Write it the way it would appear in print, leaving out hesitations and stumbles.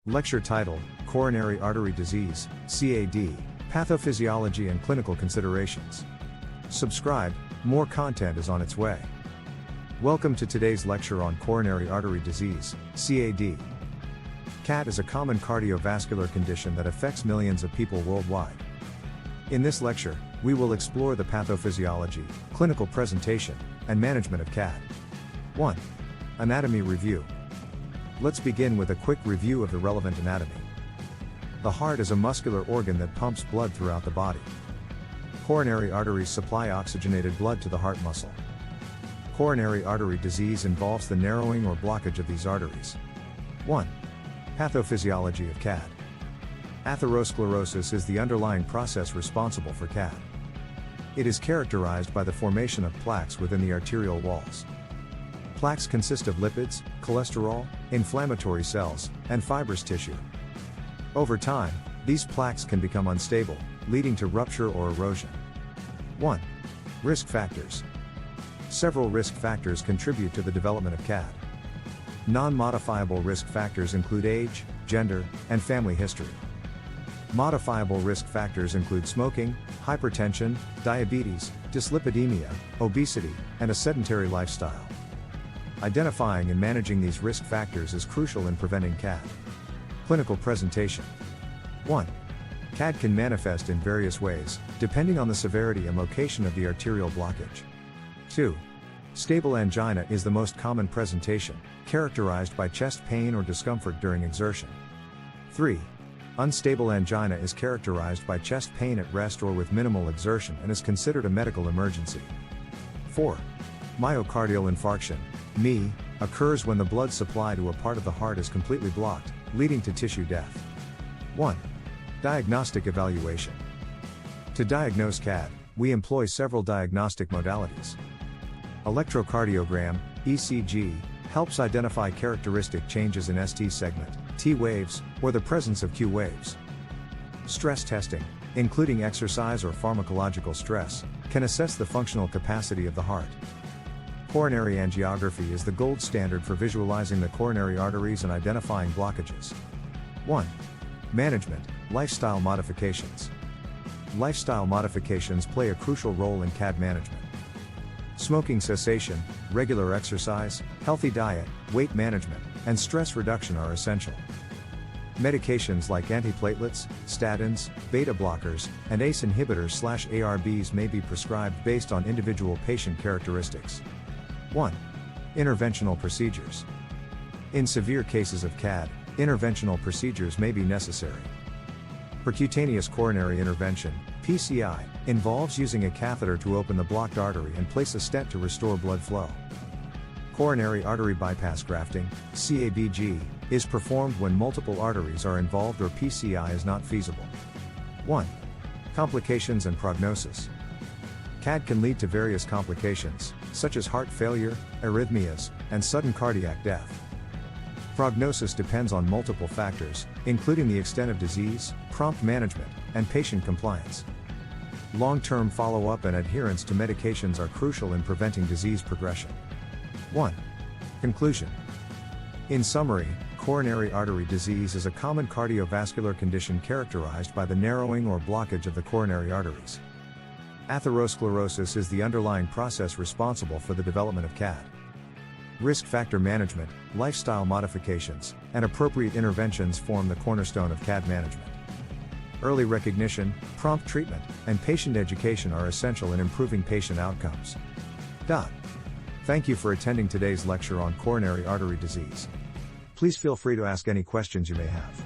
Lecture title, Coronary Artery Disease, CAD, Pathophysiology and Clinical Considerations. Subscribe, more content is on its way. Welcome to today's lecture on coronary artery disease, CAD. CAD is a common cardiovascular condition that affects millions of people worldwide. In this lecture, we will explore the pathophysiology, clinical presentation, and management of CAD. 1. Anatomy review. Let's begin with a quick review of the relevant anatomy. The heart is a muscular organ that pumps blood throughout the body. Coronary arteries supply oxygenated blood to the heart muscle. Coronary artery disease involves the narrowing or blockage of these arteries. 1. Pathophysiology of CAD. Atherosclerosis is the underlying process responsible for CAD. It is characterized by the formation of plaques within the arterial walls. Plaques consist of lipids, cholesterol, inflammatory cells, and fibrous tissue. Over time, these plaques can become unstable, leading to rupture or erosion. 1. Risk factors. Several risk factors contribute to the development of CAD. Non-modifiable risk factors include age, gender, and family history. Modifiable risk factors include smoking, hypertension, diabetes, dyslipidemia, obesity, and a sedentary lifestyle. Identifying and managing these risk factors is crucial in preventing CAD. Clinical presentation. 1. CAD can manifest in various ways, depending on the severity and location of the arterial blockage. 2. Stable angina is the most common presentation, characterized by chest pain or discomfort during exertion. 3. Unstable angina is characterized by chest pain at rest or with minimal exertion and is considered a medical emergency. 4. Myocardial infarction, MI, occurs when the blood supply to a part of the heart is completely blocked, leading to tissue death. 1. Diagnostic evaluation. To diagnose CAD, we employ several diagnostic modalities. Electrocardiogram, ECG, helps identify characteristic changes in ST segment, T waves, or the presence of Q waves. Stress testing, including exercise or pharmacological stress, can assess the functional capacity of the heart. Coronary angiography is the gold standard for visualizing the coronary arteries and identifying blockages. 1. Management, lifestyle modifications. Lifestyle modifications play a crucial role in CAD management. Smoking cessation, regular exercise, healthy diet, weight management, and stress reduction are essential. Medications like antiplatelets, statins, beta blockers, and ACE inhibitors/ARBs may be prescribed based on individual patient characteristics. 1. Interventional procedures. In severe cases of CAD, interventional procedures may be necessary. Percutaneous coronary intervention, PCI, involves using a catheter to open the blocked artery and place a stent to restore blood flow. Coronary artery bypass grafting, CABG, is performed when multiple arteries are involved or PCI is not feasible. 1. Complications and prognosis. CAD can lead to various complications, such as heart failure, arrhythmias, and sudden cardiac death. Prognosis depends on multiple factors, including the extent of disease, prompt management, and patient compliance. Long-term follow-up and adherence to medications are crucial in preventing disease progression. 1. Conclusion. In summary, coronary artery disease is a common cardiovascular condition characterized by the narrowing or blockage of the coronary arteries. Atherosclerosis is the underlying process responsible for the development of CAD. Risk factor management, lifestyle modifications, and appropriate interventions form the cornerstone of CAD management. Early recognition, prompt treatment, and patient education are essential in improving patient outcomes. Thank you for attending today's lecture on coronary artery disease. Please feel free to ask any questions you may have.